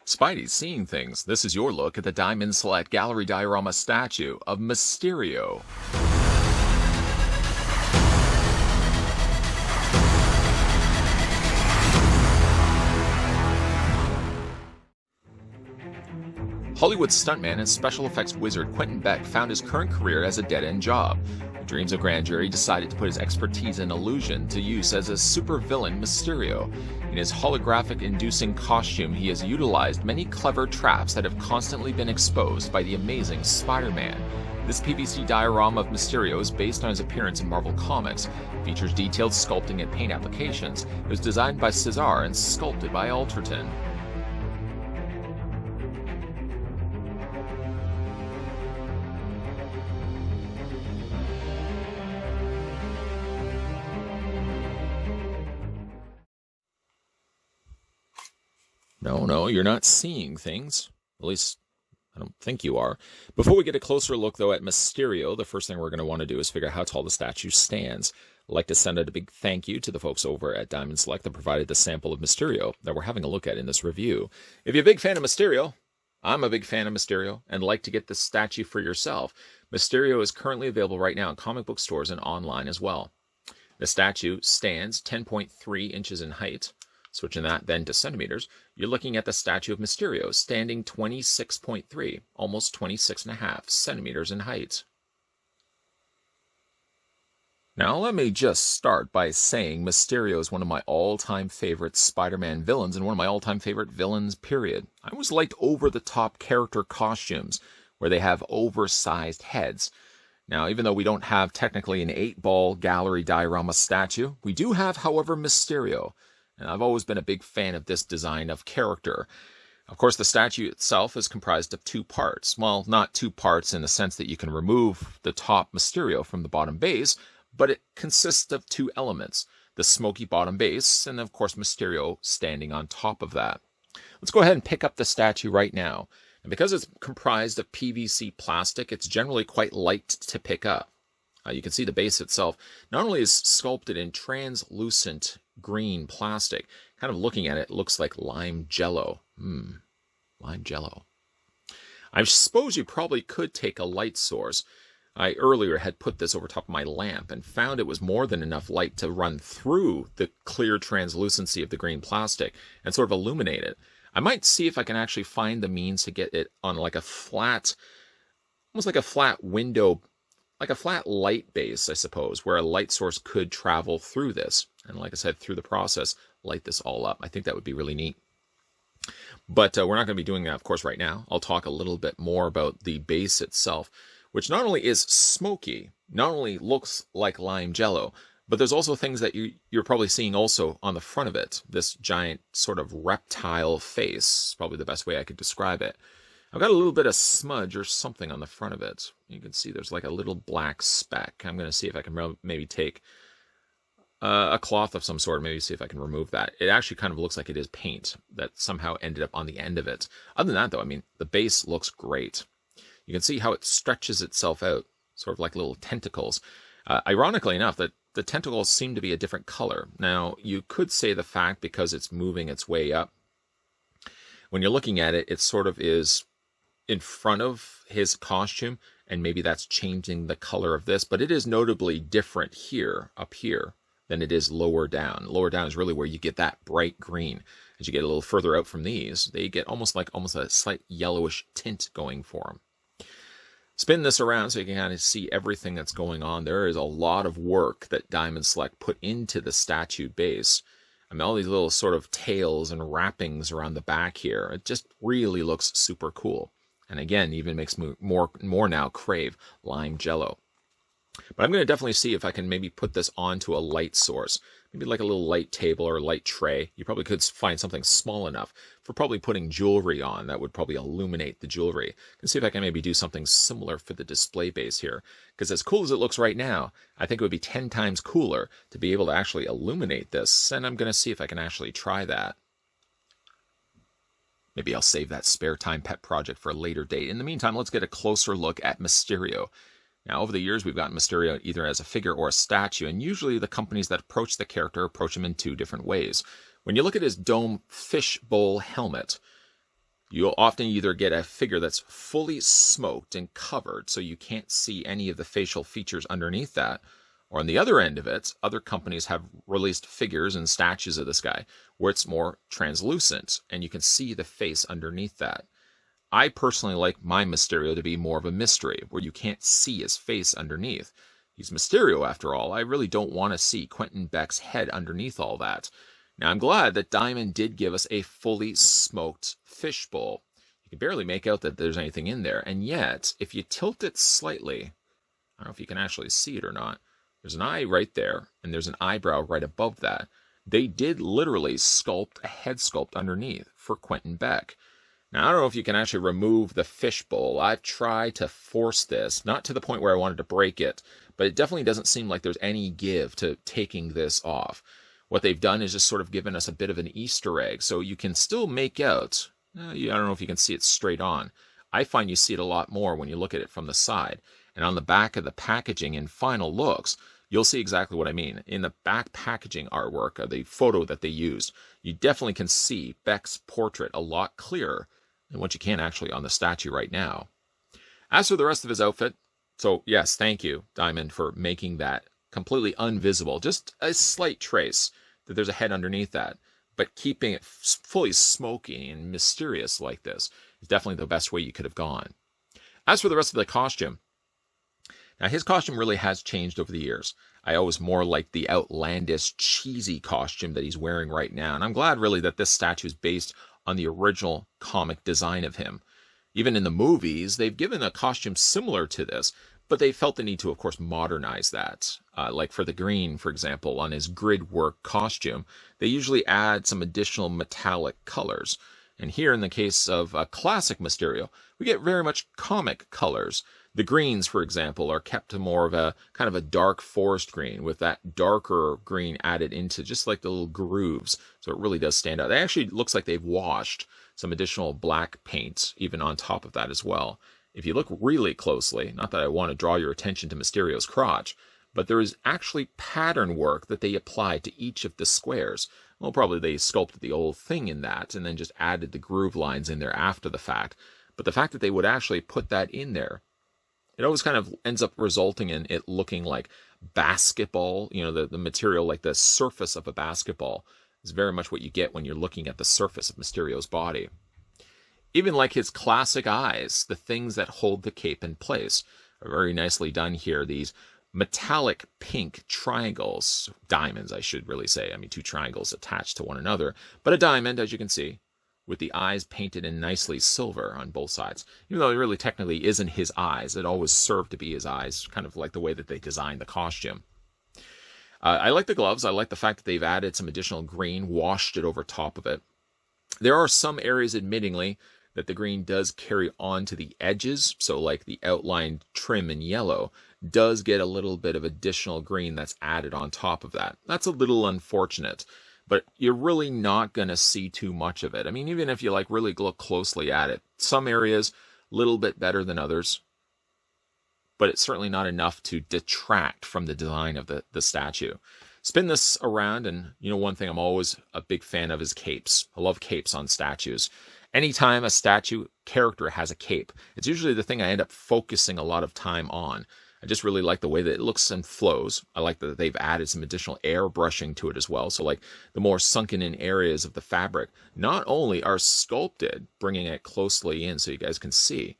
Spidey's seeing things. This is your look at the Diamond Select Gallery Diorama statue of Mysterio. Hollywood stuntman and special effects wizard Quentin Beck found his current career as a dead-end job. With dreams of grandeur, he decided to put his expertise in illusion to use as a supervillain Mysterio. In his holographic-inducing costume, he has utilized many clever traps that have constantly been exposed by the amazing Spider-Man. This PVC diorama of Mysterio is based on his appearance in Marvel Comics. It features detailed sculpting and paint applications. It was designed by Cesar and sculpted by Alterton. No, you're not seeing things. At least, I don't think you are. Before we get a closer look, though, at Mysterio, the first thing we're going to want to do is figure out how tall the statue stands. I'd like to send out a big thank you to the folks over at Diamond Select that provided the sample of Mysterio that we're having a look at in this review. If you're a big fan of Mysterio, I'm a big fan of Mysterio, and like to get the statue for yourself. Mysterio is currently available right now in comic book stores and online as well. The statue stands 10.3 inches in height. Switching that then to centimeters, you're looking at the statue of Mysterio standing 26.3, almost 26.5 centimeters in height. Now let me just start by saying Mysterio is one of my all-time favorite Spider-Man villains and one of my all-time favorite villains, period. I always liked over-the-top character costumes where they have oversized heads. Now, even though we don't have technically an 8-ball gallery diorama statue, we do have, however, Mysterio. And I've always been a big fan of this design of character. Of course, the statue itself is comprised of two parts. Well, not two parts in the sense that you can remove the top Mysterio from the bottom base, but it consists of two elements. The smoky bottom base, and of course Mysterio standing on top of that. Let's go ahead and pick up the statue right now. And because it's comprised of PVC plastic, it's generally quite light to pick up. You can see the base itself not only is sculpted in translucent green plastic, kind of looking at it, looks like lime jello. Lime jello. I suppose you probably could take a light source. I earlier had put this over top of my lamp and found it was more than enough light to run through the clear translucency of the green plastic and sort of illuminate it. I might see if I can actually find the means to get it on like a flat, almost like a flat window, like a flat light base, I suppose, where a light source could travel through this. And like I said, through the process, light this all up. I think that would be really neat. But we're not going to be doing that, of course, right now. I'll talk a little bit more about the base itself, which not only is smoky, not only looks like lime jello, but there's also things that you're probably seeing also on the front of it. This giant sort of reptile face, probably the best way I could describe it. I've got a little bit of smudge or something on the front of it. You can see there's like a little black speck. I'm going to see if I can maybe take a cloth of some sort, maybe see if I can remove that. It actually kind of looks like it is paint that somehow ended up on the end of it. Other than that, though, I mean, the base looks great. You can see how it stretches itself out, sort of like little tentacles. Ironically enough, the tentacles seem to be a different color. Now, you could say the fact because it's moving its way up. When you're looking at it, it sort of is in front of his costume, and maybe that's changing the color of this, but it is notably different here, up here, than it is lower down. Lower down is really where you get that bright green. As you get a little further out from these, they get almost a slight yellowish tint going for them. Spin this around so you can kind of see everything that's going on. There is a lot of work that Diamond Select put into the statue base. I mean, all these little sort of tails and wrappings around the back here. It just really looks super cool. And again, even makes me more now crave lime jello. But I'm going to definitely see if I can maybe put this onto a light source. Maybe like a little light table or a light tray. You probably could find something small enough for probably putting jewelry on. That would probably illuminate the jewelry. And see if I can maybe do something similar for the display base here. Because as cool as it looks right now, I think it would be 10 times cooler to be able to actually illuminate this. And I'm going to see if I can actually try that. Maybe I'll save that spare time pet project for a later date. In the meantime, let's get a closer look at Mysterio. Now, over the years, we've gotten Mysterio either as a figure or a statue, and usually the companies that approach the character approach him in two different ways. When you look at his dome fishbowl helmet, You'll often either get a figure that's fully smoked and covered, so you can't see any of the facial features underneath that. Or on the other end of it, other companies have released figures and statues of this guy where it's more translucent and you can see the face underneath that. I personally like my Mysterio to be more of a mystery, where you can't see his face underneath. He's Mysterio after all. I really don't want to see Quentin Beck's head underneath all that. Now I'm glad that Diamond did give us a fully smoked fishbowl. You can barely make out that there's anything in there, and yet, if you tilt it slightly, I don't know if you can actually see it or not, there's an eye right there, and there's an eyebrow right above that. They did literally sculpt a head sculpt underneath for Quentin Beck. Now, I don't know if you can actually remove the fishbowl. I've tried to force this, not to the point where I wanted to break it, but it definitely doesn't seem like there's any give to taking this off. What they've done is just sort of given us a bit of an Easter egg, so you can still make out, I don't know if you can see it straight on. I find you see it a lot more when you look at it from the side. And on the back of the packaging in final looks, you'll see exactly what I mean. In the back packaging artwork, of the photo that they used, you definitely can see Beck's portrait a lot clearer than what you can actually on the statue right now. As for the rest of his outfit, so yes, thank you, Diamond, for making that completely invisible. Just a slight trace that there's a head underneath that, but keeping it fully smoky and mysterious like this is definitely the best way you could have gone. As for the rest of the costume, now his costume really has changed over the years. I always more like the outlandish, cheesy costume that he's wearing right now, and I'm glad really that this statue is based on the original comic design of him. Even in the movies, they've given a costume similar to this, but they felt the need to, of course, modernize that. Like for the Green, for example, on his grid work costume, they usually add some additional metallic colors. And here in the case of classic Mysterio, we get very much comic colors. The greens, for example, are kept to more of a kind of a dark forest green with that darker green added into just like the little grooves. So it really does stand out. It actually looks like they've washed some additional black paint even on top of that as well. If you look really closely, not that I want to draw your attention to Mysterio's crotch, but there is actually pattern work that they applied to each of the squares. Well, probably they sculpted the old thing in that and then just added the groove lines in there after the fact. But the fact that they would actually put that in there, it always kind of ends up resulting in it looking like basketball, the material, like the surface of a basketball is very much what you get when you're looking at the surface of Mysterio's body. Even like his classic eyes, the things that hold the cape in place are very nicely done here. These metallic pink triangles, diamonds, I should really say. I mean, two triangles attached to one another, but a diamond, as you can see, with the eyes painted in nicely silver on both sides. Even though it really technically isn't his eyes, it always served to be his eyes, kind of like the way that they designed the costume. I like the gloves. I like the fact that they've added some additional green, washed it over top of it. There are some areas, admittingly, that the green does carry on to the edges, so like the outlined trim in yellow does get a little bit of additional green that's added on top of that. That's a little unfortunate, but you're really not going to see too much of it. I mean, even if you really look closely at it, some areas a little bit better than others, but it's certainly not enough to detract from the design of the statue. Spin this around, and one thing I'm always a big fan of is capes. I love capes on statues. Anytime a statue character has a cape, it's usually the thing I end up focusing a lot of time on. I just really like the way that it looks and flows. I like that they've added some additional airbrushing to it as well. So like the more sunken in areas of the fabric, not only are sculpted, bringing it closely in so you guys can see,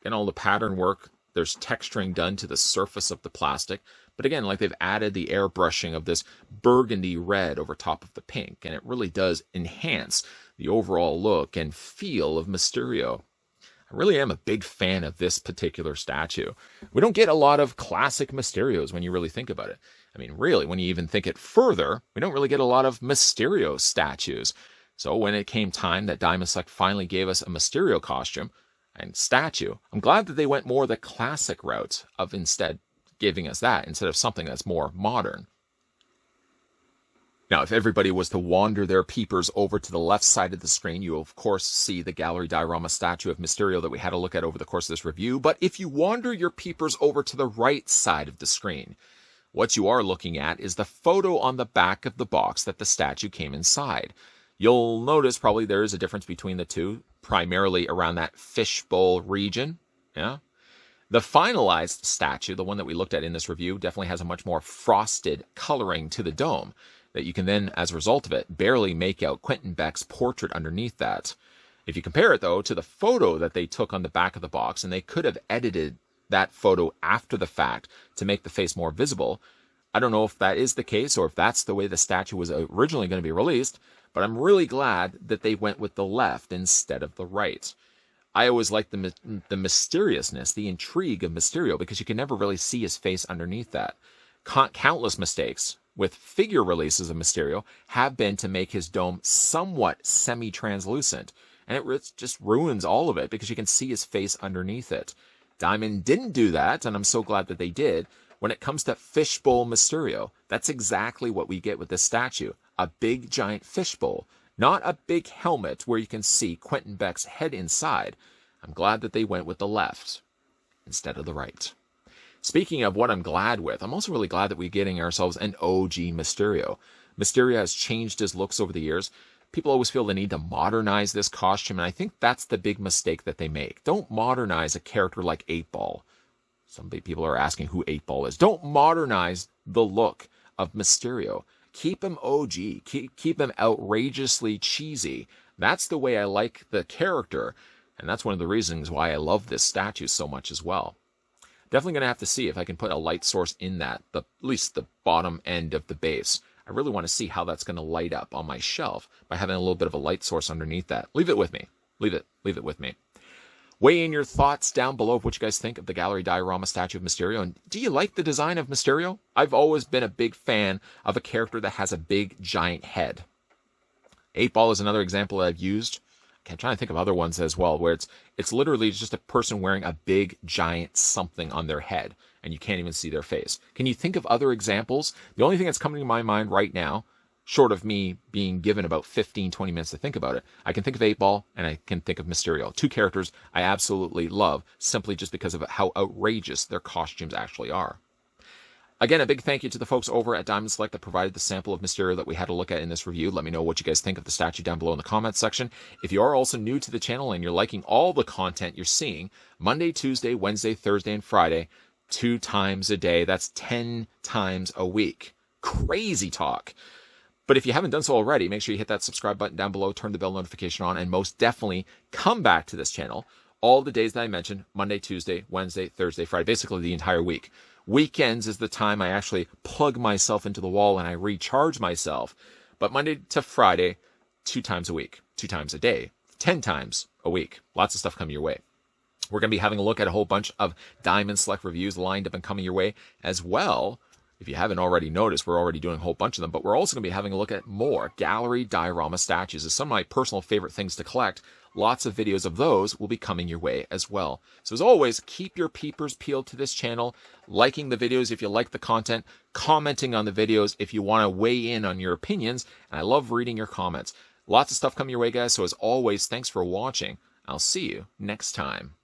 and all the pattern work, there's texturing done to the surface of the plastic. But again, like they've added the airbrushing of this burgundy red over top of the pink, and it really does enhance the overall look and feel of Mysterio. I really am a big fan of this particular statue. We don't get a lot of classic Mysterios when you really think about it. I mean, really, when you even think it further, we don't really get a lot of Mysterio statues. So when it came time that Diamond Select finally gave us a Mysterio costume and statue, I'm glad that they went more the classic route of instead giving us that instead of something that's more modern. Now, if everybody was to wander their peepers over to the left side of the screen, you will, of course, see the gallery diorama statue of Mysterio that we had a look at over the course of this review. But if you wander your peepers over to the right side of the screen, what you are looking at is the photo on the back of the box that the statue came inside. You'll notice probably there is a difference between the two, primarily around that fishbowl region. Yeah. The finalized statue, the one that we looked at in this review, definitely has a much more frosted coloring to the dome that you can then, as a result of it, barely make out Quentin Beck's portrait underneath that. If you compare it, though, to the photo that they took on the back of the box, and they could have edited that photo after the fact to make the face more visible. I don't know if that is the case or if that's the way the statue was originally going to be released, but I'm really glad that they went with the left instead of the right. I always like the mysteriousness, the intrigue of Mysterio, because you can never really see his face underneath that. Countless mistakes with figure releases of Mysterio have been to make his dome somewhat semi-translucent, and it just ruins all of it because you can see his face underneath it. Diamond didn't do that, and I'm so glad that they did. When it comes to fishbowl Mysterio, that's exactly what we get with this statue. A big giant fishbowl. Not a big helmet where you can see Quentin Beck's head inside. I'm glad that they went with the left instead of the right. Speaking of what I'm glad with, I'm also really glad that we're getting ourselves an OG Mysterio. Mysterio has changed his looks over the years. People always feel the need to modernize this costume, and I think that's the big mistake that they make. Don't modernize a character like 8-Ball. Some people are asking who 8-Ball is. Don't modernize the look of Mysterio. Keep him OG. Keep him outrageously cheesy. That's the way I like the character, and that's one of the reasons why I love this statue so much as well. Definitely going to have to see if I can put a light source in that, at least the bottom end of the base. I really want to see how that's going to light up on my shelf by having a little bit of a light source underneath that. Leave it with me. Leave it with me. Weigh in your thoughts down below of what you guys think of the gallery diorama statue of Mysterio. And do you like the design of Mysterio? I've always been a big fan of a character that has a big, giant head. 8-Ball is another example that I've used. I'm trying to think of other ones as well, where it's literally just a person wearing a big, giant something on their head, and you can't even see their face. Can you think of other examples? The only thing that's coming to my mind right now, short of me being given about 15, 20 minutes to think about it, I can think of 8-Ball and I can think of Mysterio. Two characters I absolutely love simply just because of how outrageous their costumes actually are. Again, a big thank you to the folks over at Diamond Select that provided the sample of Mysterio that we had a look at in this review. Let me know what you guys think of the statue down below in the comments section. If you are also new to the channel and you're liking all the content you're seeing, Monday, Tuesday, Wednesday, Thursday, and Friday, 2 times a day, that's 10 times a week. Crazy talk. But if you haven't done so already, make sure you hit that subscribe button down below, turn the bell notification on, and most definitely come back to this channel all the days that I mentioned, Monday, Tuesday, Wednesday, Thursday, Friday, basically the entire week. Weekends is the time I actually plug myself into the wall and I recharge myself. But Monday to Friday, 2 times a week, 2 times a day, 10 times a week. Lots of stuff coming your way. We're going to be having a look at a whole bunch of Diamond Select reviews lined up and coming your way as well. If you haven't already noticed, we're already doing a whole bunch of them, but we're also going to be having a look at more gallery diorama statues. It's some of my personal favorite things to collect. Lots of videos of those will be coming your way as well. So as always, keep your peepers peeled to this channel, liking the videos if you like the content, commenting on the videos if you want to weigh in on your opinions, and I love reading your comments. Lots of stuff coming your way, guys, so as always, thanks for watching. I'll see you next time.